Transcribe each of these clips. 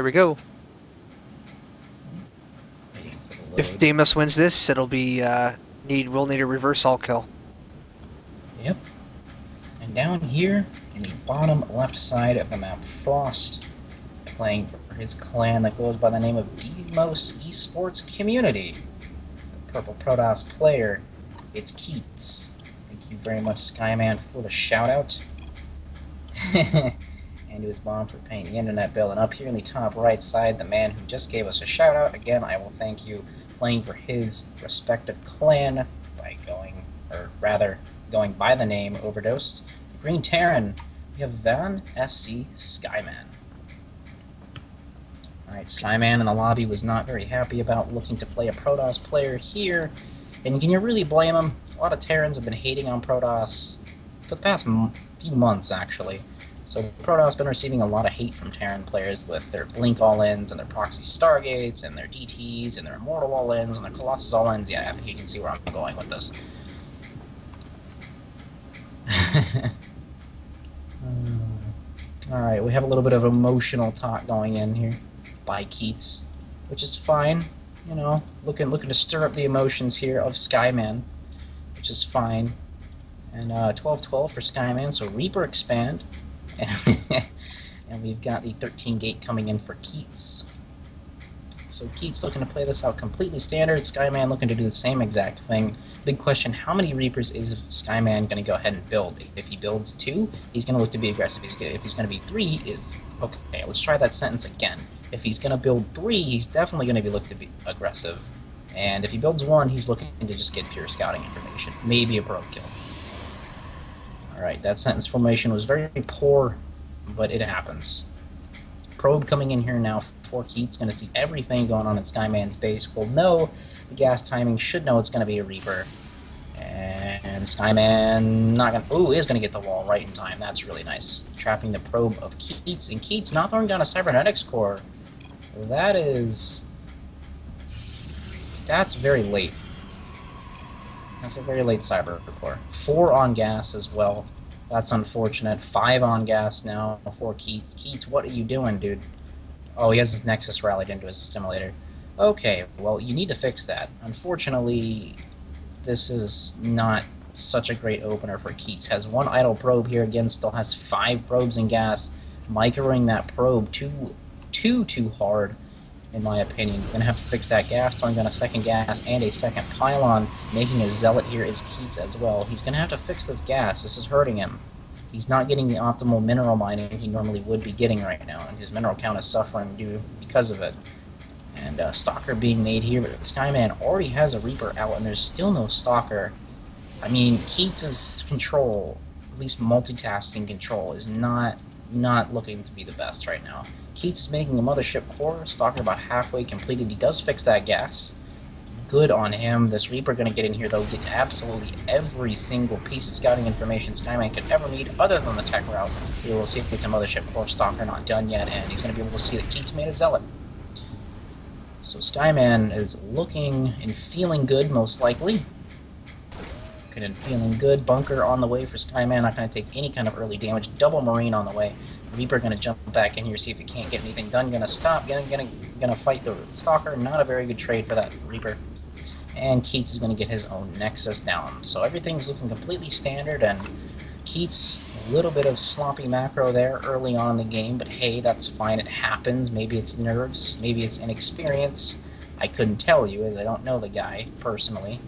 Here we go. Waiting for the If load. Deimos wins this, it'll be we'll need a reverse all kill. Yep. And down here in the bottom left side of the map, Frost playing for his clan that goes by the name of Deimos Esports Community. The purple Protoss player, it's Keatz. Thank you very much, Skyman, for the shout out. And to his mom for paying the internet bill. And up here in the top right side, the man who just gave us a shout out. Again, I will thank you, playing for his respective clan by going by the name Overdosed. Green Terran, we have VanSCSkyman. Alright, Skyman in the lobby was not very happy about looking to play a Protoss player here. And can you really blame him? A lot of Terrans have been hating on Protoss for the past few months, actually. So Protoss has been receiving a lot of hate from Terran players with their Blink all-ins and their Proxy Stargates and their DTs and their Immortal all-ins and their Colossus all-ins. Yeah, I think you can see where I'm going with this. Alright, we have a little bit of emotional talk going in here by Keatz, which is fine. You know, looking to stir up the emotions here of Skyman, which is fine. And 12-12 for Skyman, so Reaper expand. And we've got the 13 gate coming in for Keatz. So Keatz looking to play this out completely standard. Skyman looking to do the same exact thing. Big question, how many Reapers is Skyman going to go ahead and build? If he builds 2, he's going to look to be aggressive. If he's going to be 3, is... Okay, let's try that sentence again. If he's going to build 3, he's definitely going to be looking to be aggressive. And if he builds 1, he's looking to just get pure scouting information. Maybe a probe kill. Alright, that sentence formation was very poor, but it happens. Probe coming in here now for Keatz, going to see everything going on in Skyman's base. Will know the gas timing, should know it's going to be a Reaper. And Skyman not going to... Ooh, is going to get the wall right in time. That's really nice. Trapping the probe of Keatz, and Keatz not throwing down a cybernetics core. That is... That's very late. That's a very late cyber core. 4 on gas as well. That's unfortunate. 5 on gas now for Keatz. Keatz, what are you doing, dude? Oh, he has his Nexus rallied into his simulator. Okay, well, you need to fix that. Unfortunately, this is not such a great opener for Keatz. Has 1 idle probe here, again, still has 5 probes in gas. Microing that probe too hard, in my opinion. Gonna have to fix that gas, throwing down a second gas and a second pylon. Making a zealot here is Keatz as well. He's gonna have to fix this gas. This is hurting him. He's not getting the optimal mineral mining he normally would be getting right now, and his mineral count is suffering because of it. And Stalker being made here, but Skyman already has a Reaper out, and there's still no Stalker. I mean, Keatz's control, at least multitasking control, is not looking to be the best right now. Keatz is making a mothership core. Stalker about halfway completed. He does fix that gas. Good on him. This Reaper going to get in here, though, get absolutely every single piece of scouting information Skyman could ever need, other than the tech route. We will see if it's a mothership core. Stalker not done yet, and he's going to be able to see that Keatz made a zealot. So Skyman is looking and feeling good, most likely. Looking and feeling good. Bunker on the way for Skyman. Not going to take any kind of early damage. Double Marine on the way. Reaper gonna jump back in here, see if he can't get anything done. Gonna stop. Gonna fight the Stalker. Not a very good trade for that Reaper. And Keatz is gonna get his own Nexus down. So everything's looking completely standard. And Keatz, a little bit of sloppy macro there early on in the game, but hey, that's fine. It happens. Maybe it's nerves. Maybe it's inexperience. I couldn't tell you, as I don't know the guy personally.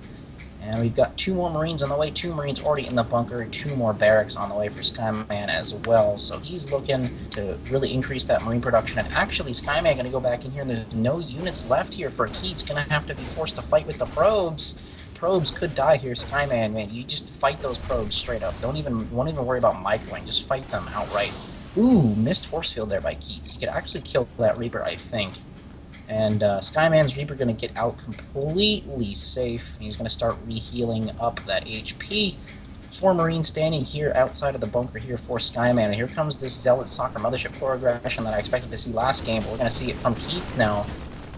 And we've got 2 more Marines on the way, 2 Marines already in the bunker, 2 more barracks on the way for Skyman as well. So he's looking to really increase that Marine production. And actually, Skyman going to go back in here, and there's no units left here for Keatz. Going to have to be forced to fight with the probes. Probes could die here, Skyman, man. You just fight those probes straight up. Won't even worry about microing. Just fight them outright. Ooh, missed force field there by Keatz. He could actually kill that Reaper, I think. And Skyman's Reaper going to get out completely safe. He's going to start re-healing up that HP. 4 Marines standing here outside of the bunker here for Skyman. And here comes this Zealot Soccer Mothership core aggression that I expected to see last game, but we're going to see it from Keatz now.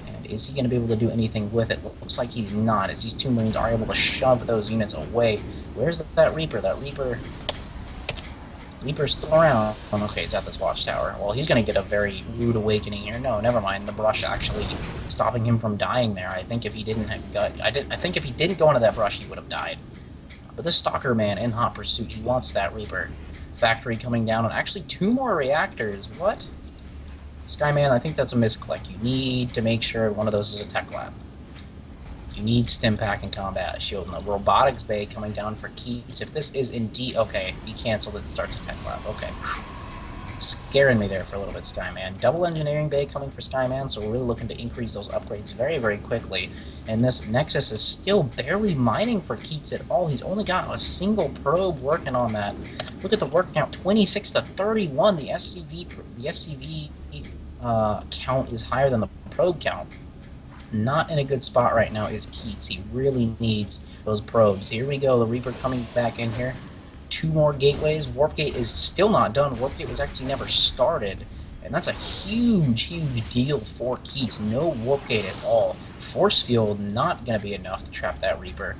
And is he going to be able to do anything with it? Looks like he's not, as these 2 Marines are able to shove those units away. Where's that Reaper? That Reaper Reaper's still around. Okay, he's at this watchtower. Well, he's going to get a very rude awakening here. No, never mind. The brush actually stopping him from dying there. I think if he didn't have I think if he didn't go into that brush, he would have died. But this Stalker man in hot pursuit, he wants that Reaper. Factory coming down, and actually 2 more reactors. What? Skyman, I think that's a misclick. You need to make sure one of those is a tech lab. You need stim pack and combat shield. And the robotics bay coming down for Keatz. If this is indeed... Okay, he canceled it and starts a tech lab. Okay. Scaring me there for a little bit, Skyman. Double engineering bay coming for Skyman, so we're really looking to increase those upgrades very, very quickly. And this Nexus is still barely mining for Keatz at all. He's only got a single probe working on that. Look at the work count, 26 to 31. The SCV count is higher than the probe count. Not in a good spot right now is Keatz. He really needs those probes. Here we go, the Reaper coming back in here. 2 more gateways. Warp gate is still not done. Warp gate was actually never started. And that's a huge, huge deal for Keatz. No warp gate at all. Force field not going to be enough to trap that Reaper.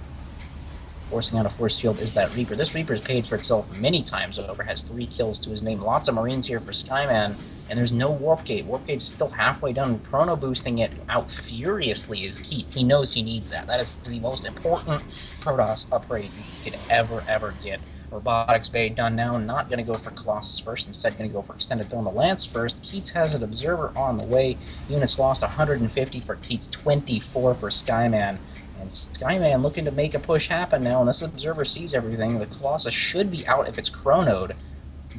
Forcing out a force field is that Reaper. This Reaper's paid for itself many times over. Has 3 kills to his name. Lots of Marines here for Skyman. And there's no warp gate. Warp gate's still halfway done. Chrono boosting it out furiously is Keatz. He knows he needs that. That is the most important Protoss upgrade you could ever get. Robotics bay done now. Not going to go for Colossus first. Instead, going to go for Extended Thermal Lance first. Keatz has an observer on the way. Units lost 150 for Keatz, 24 for Skyman. And Skyman looking to make a push happen now. And this observer sees everything. The Colossus should be out if it's chronoed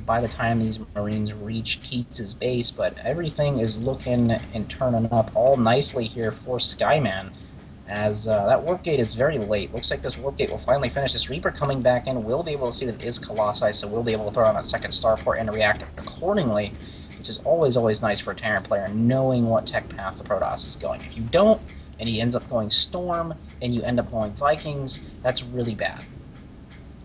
by the time these Marines reach Keatz's base. But everything is looking and turning up all nicely here for Skyman. As that warp gate is very late. Looks like this warp gate will finally finish. This Reaper coming back in will be able to see that it is Colossi, so we'll be able to throw on a second starport and react accordingly, which is always nice for a Terran player, knowing what tech path the Protoss is going. If you don't, and he ends up going Storm, and you end up going Vikings, that's really bad.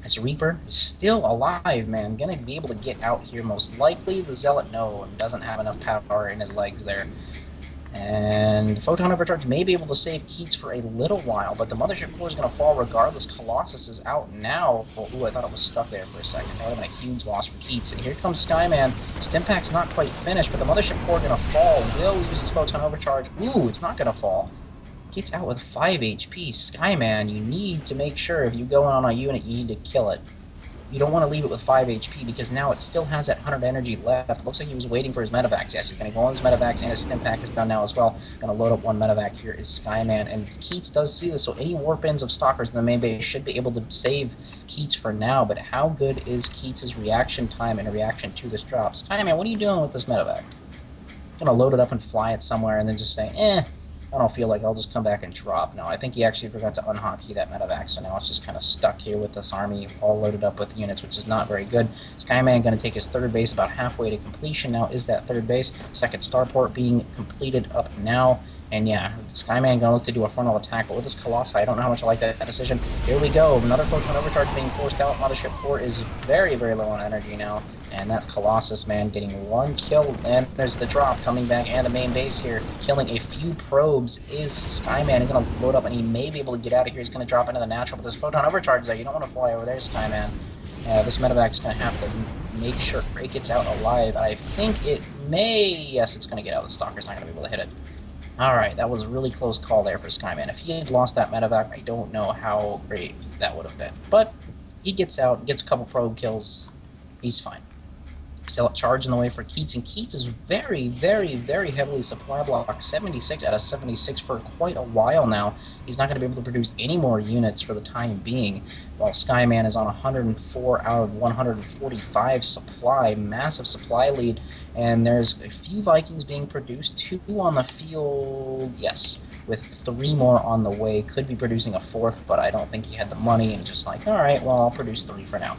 This Reaper is still alive, man. Gonna be able to get out here most likely. The Zealot, no, doesn't have enough power in his legs there. And Photon Overcharge may be able to save Keatz for a little while, but the Mothership Core is going to fall regardless. Colossus is out now. Ooh, I thought it was stuck there for a second. That would have been a huge loss for Keatz. And here comes Skyman. Stimpack's not quite finished, but the Mothership Core is going to fall. Will use its Photon Overcharge. Ooh, it's not going to fall. Keatz out with 5 HP. Skyman, you need to make sure if you go on a unit, you need to kill it. You don't want to leave it with 5 HP because now it still has that 100 energy left. Looks like he was waiting for his medevacs. Yes, he's going to go on his medevacs, and his stim pack is done now as well. Going to load up 1 medevac here is Skyman, and Keatz does see this, so any warp ins of Stalkers in the main base should be able to save Keatz for now, but how good is Keatz's reaction time in reaction to this drop? Skyman, what are you doing with this medevac? Going to load it up and fly it somewhere and then just say, I don't feel like I'll just come back and drop. No, I think he actually forgot to unhotkey that medevac, so now it's just kind of stuck here with this army all loaded up with units, which is not very good. Skyman going to take his 3rd base about halfway to completion now is that 3rd base. 2nd starport being completed up now. And yeah, Skyman going to look to do a frontal attack, but with this Colossi, I don't know how much I like that decision. Here we go, another Photon Overcharge being forced out. Mothership Core is very low on energy now. And that Colossus, man, getting 1 kill. And there's the drop coming back, and the main base here, killing a few probes. Is Skyman going to load up, and he may be able to get out of here. He's going to drop into the natural, but there's Photon Overcharge there. You don't want to fly over there, Skyman. This medevac's going to have to make sure it gets out alive. I think it may... Yes, it's going to get out. The Stalker's not going to be able to hit it. Alright, that was a really close call there for Skyman. If he had lost that medevac, I don't know how great that would have been. But he gets out, gets a couple probe kills. He's fine. Still charge in the way for Keatz, and Keatz is very heavily supply blocked. 76 out of 76 for quite a while now. He's not going to be able to produce any more units for the time being, while Skyman is on 104 out of 145 supply. Massive supply lead, and there's a few Vikings being produced, 2 on the field, yes, with 3 more on the way. Could be producing a 4th, but I don't think he had the money, and just like, alright, well, I'll produce 3 for now.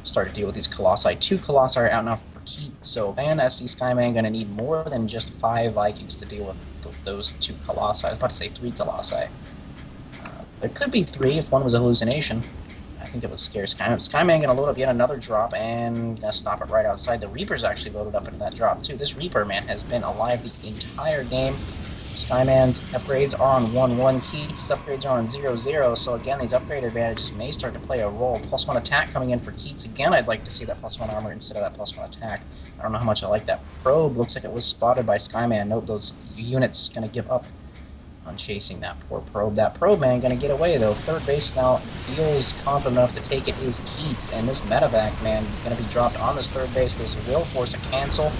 Start to deal with these Colossi. 2 Colossi are out now for Keatz, so VanSCSkyman going to need more than just 5 Vikings to deal with those 2 Colossi. I was about to say 3 Colossi. It could be 3 if one was a hallucination. I think it was scare Skyman. Skyman going to load up yet another drop and going to stop it right outside. The Reaper's actually loaded up into that drop too. This Reaper, man, has been alive the entire game. Skyman's upgrades are on 1-1. Keatz' upgrades are on 0-0. So again, these upgrade advantages may start to play a role. +1 attack coming in for Keatz. Again, I'd like to see that +1 armor instead of that +1 attack. I don't know how much I like that. Probe looks like it was spotted by Skyman. Note those units going to give up on chasing that poor probe. That probe man going to get away though. Third base now feels confident enough to take it is Keatz, and this medevac man is going to be dropped on this third base. This will force a cancel.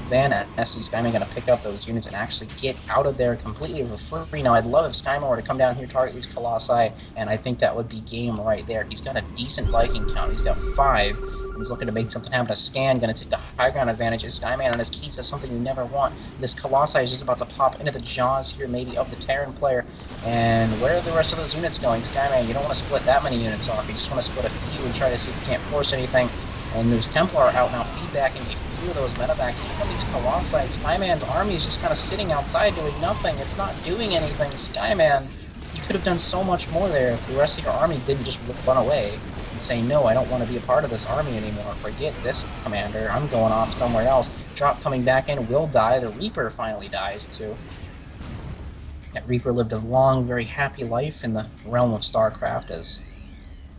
VanSCSkyman going to pick up those units and actually get out of there completely for free. Now, I'd love if Skyman were to come down here, target these Colossi, and I think that would be game right there. He's got a decent Viking count. He's got 5. He's looking to make something happen. A scan going to take the high ground advantage. His Skyman on his Keatz is something you never want. This Colossi is just about to pop into the jaws here, maybe of the Terran player. And where are the rest of those units going? Skyman, you don't want to split that many units off. You just want to split a few and try to see if you can't force anything. And there's Templar out now feedbacking a few of those medevacs. Even from these Colossi, Skyman's army is just kind of sitting outside doing nothing. It's not doing anything. Skyman, you could have done so much more there if the rest of your army didn't just run away and say, no, I don't want to be a part of this army anymore. Forget this, Commander. I'm going off somewhere else. Drop coming back in will die. The Reaper finally dies, too. That Reaper lived a long, very happy life in the realm of StarCraft, as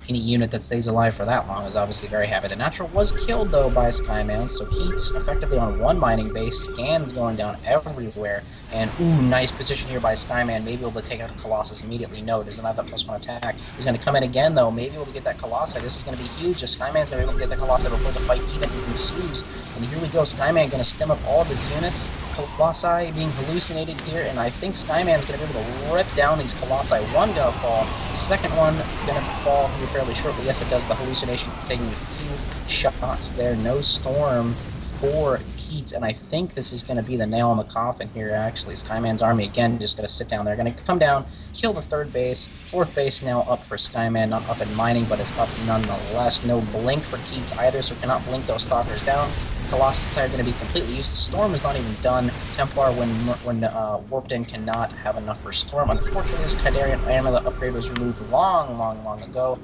any unit that stays alive for that long is obviously very happy. The Natural was killed, though, by Skyman, so Keatz effectively on 1 mining base. Scans going down everywhere. And, ooh, nice position here by Skyman. Maybe able to take out a Colossus immediately. No, doesn't have that +1 attack. He's going to come in again, though. Maybe able to get that Colossi. This is going to be huge. If Skyman's going to be able to get the Colossi before the fight even ensues. And here we go. Skyman going to stem up all of his units. Colossi being hallucinated here, and I think Skyman's going to be able to rip down these Colossi. One going to fall, second one going to fall here fairly shortly. Yes, it does. The hallucination taking a few shots there. No storm for Keatz, and I think this is going to be the nail in the coffin here, actually. Skyman's army, again, just going to sit down there. Going to come down, kill the third base. Fourth base now up for Skyman, not up in mining, but it's up nonetheless. No blink for Keatz either, so cannot blink those stalkers down. Colossi are going to be completely useless. Storm is not even done. Templar, when warped in, cannot have enough for Storm. Unfortunately, this Khydarian Amulet upgrade was removed long ago.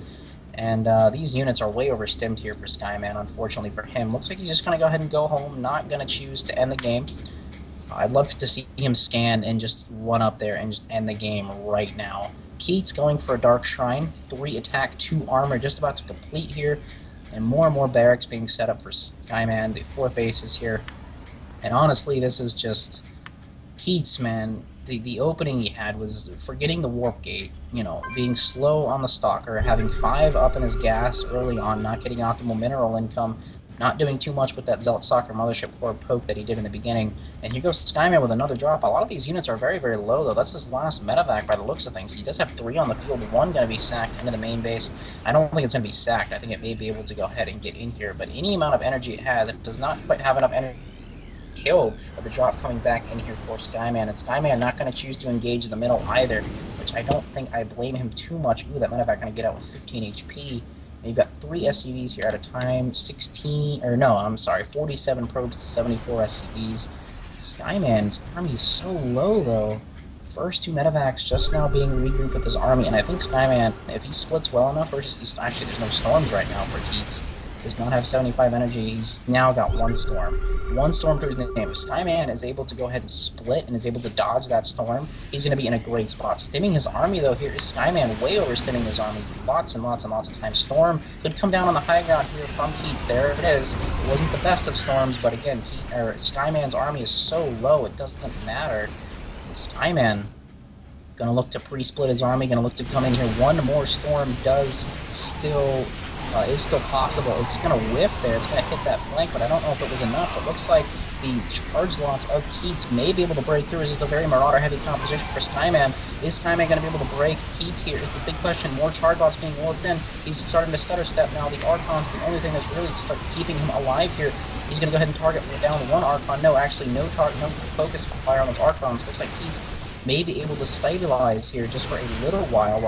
And these units are way overstimmed here for Skyman, unfortunately for him. Looks like he's just going to go ahead and go home, not going to choose to end the game. I'd love to see him scan and just run up there and just end the game right now. Keatz going for a Dark Shrine. 3 attack, 2 armor, just about to complete here. And more barracks being set up for Skyman. The 4th base is here. And honestly, this is just Keatz, man. The opening he had was forgetting the warp gate, you know, being slow on the stalker, having 5 up in his gas early on, not getting optimal mineral income, not doing too much with that Zealot Stalker Mothership Core poke that he did in the beginning. And here goes Skyman with another drop. A lot of these units are very low, though. That's his last medevac by the looks of things. He does have 3 on the field, 1 going to be sacked into the main base. I don't think it's going to be sacked. I think it may be able to go ahead and get in here, but any amount of energy it has, it does not quite have enough energy killed, but the drop coming back in here for Skyman, and Skyman not going to choose to engage the middle either, which I don't think I blame him too much. Ooh, that medevac going to get out with 15 HP. And you've got 3 SCVs here at a time, 47 probes to 74 SCVs. Skyman's army is so low, though. First 2 medevacs just now being regrouped with his army, and I think Skyman, if he splits well enough versus these, actually there's no storms right now for Keatz. Does not have 75 energy. He's now got 1 storm. 1 storm to his name. If Skyman is able to go ahead and split and is able to dodge that storm, he's going to be in a great spot. Stimming his army, though, here is Skyman way over stimming his army. Lots and lots of time. Storm could come down on the high ground here from Keatz. There it is. It wasn't the best of storms, but again, Skyman's army is so low, it doesn't matter. And Skyman going to look to pre-split his army, going to look to come in here. 1 more storm is still possible. It's going to whiff there. It's going to hit that flank, but I don't know if it was enough. It looks like the charge lots of Keatz may be able to break through. This is a very Marauder-heavy composition for Skyman. Is Skyman going to be able to break Keatz here? Is the big question. More charge lots being warped in. He's starting to stutter step now. The Archon's the only thing that's really keeping him alive here. He's going to go ahead and target down 1 Archon. No, actually, no focus fire on those Archons. Looks like he's may be able to stabilize here just for a little while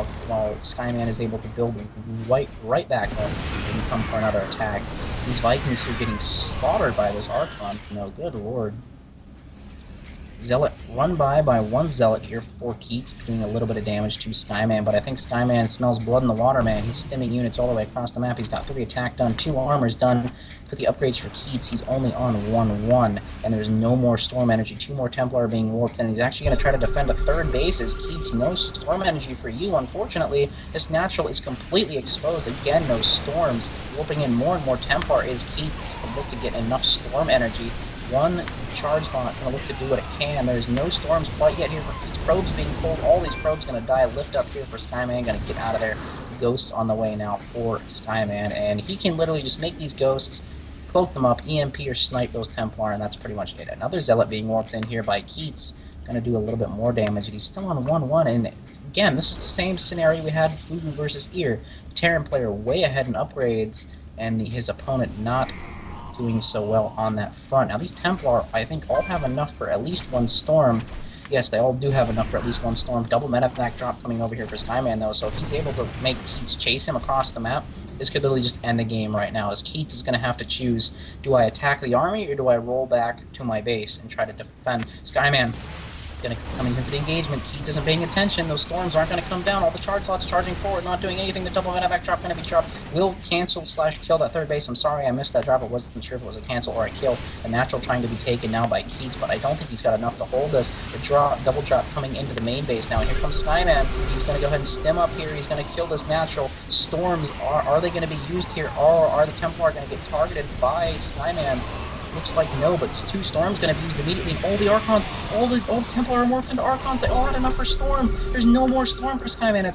Skyman is able to build right back up and come for another attack. These Vikings are getting slaughtered by this Archon. No, good lord. Zealot run by one Zealot here for Keatz, doing a little bit of damage to Skyman, but I think Skyman smells blood in the water, man. He's stimming units all the way across the map. He's got 3 attack done, 2 armors done. For the upgrades for Keatz, he's only on 1-1, and there's no more Storm Energy. 2 more Templar are being warped, and he's actually going to try to defend a 3rd base as Keatz. No Storm Energy for you, unfortunately. This natural is completely exposed. Again, no Storms. Warping in more and more Templar is Keatz to look to get enough Storm Energy. 1 charge launch going to look to do what it can. There's no storms quite yet here for Keatz. Probes being pulled. All these probes going to die. Lift up here for Skyman. Going to get out of there. Ghosts on the way now for Skyman. And he can literally just make these ghosts, cloak them up, EMP or snipe those Templar, and that's pretty much it. Another Zealot being warped in here by Keatz. Going to do a little bit more damage. And he's still on 1-1. And again, this is the same scenario we had Fugu versus Ear. Terran player way ahead in upgrades, and his opponent not doing so well on that front. Now these Templar, I think, all have enough for at least 1 storm. Yes, they all do have enough for at least 1 storm. Double medevac drop coming over here for Skyman, though, so if he's able to make Keatz chase him across the map, this could literally just end the game right now, as Keatz is going to have to choose, do I attack the army or do I roll back to my base and try to defend? Skyman going to come in for the engagement. Keatz isn't paying attention. Those storms aren't going to come down. All the charge lots charging forward, not doing anything. The double medevac drop going to be dropped. Will cancel / kill that 3rd base. I'm sorry I missed that drop. I wasn't sure if it was a cancel or a kill. The natural trying to be taken now by Keatz, but I don't think he's got enough to hold us. The double drop coming into the main base now. And here comes Skyman. He's going to go ahead and stem up here. He's going to kill this natural. Storms, are they going to be used here, or are the Templar going to get targeted by Skyman? Looks like no, but 2 storms going to be used immediately. All the Archons, all the Templar are morphed into Archons. They all had enough for Storm. There's no more Storm for Skyman.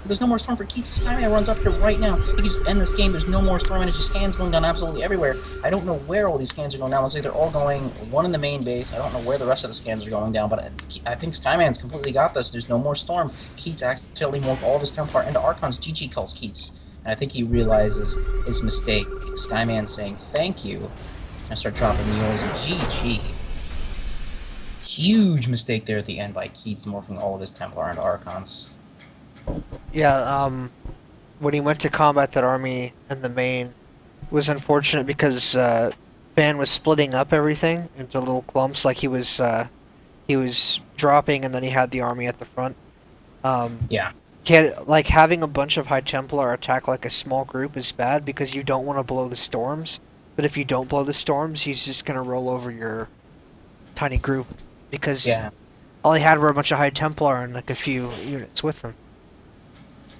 There's no more Storm for Keatz, Skyman runs up here right now. He can just end this game. There's no more Storm Energy scans going down absolutely everywhere. I don't know where all these scans are going down. Looks like they're all going 1 in the main base. I don't know where the rest of the scans are going down, but I think Skyman's completely got this. There's no more Storm. Keatz actually morphed all of his Templar into Archons. GG calls Keatz. And I think he realizes his mistake. Skyman saying thank you. I start dropping mules and GG. Huge mistake there at the end by Keatz morphing all of his Templar into Archons. Yeah, when he went to combat that army in the main, was unfortunate because Van was splitting up everything into little clumps. Like he was dropping, and then he had the army at the front. Yeah. Like having a bunch of High Templar attack like a small group is bad because you don't want to blow the storms. But if you don't blow the storms, he's just going to roll over your tiny group. Because all he had were a bunch of High Templar and like a few units with them.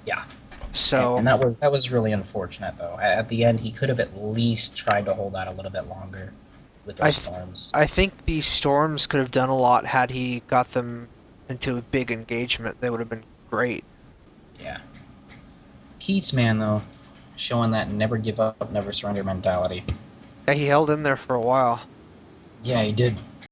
Yeah. So and that was really unfortunate, though. At the end, he could have at least tried to hold out a little bit longer with those storms. I think the storms could have done a lot had he got them into a big engagement. They would have been great. Yeah. Keatz, man, though, showing that never give up, never surrender mentality. Yeah, he held in there for a while. Yeah, he did.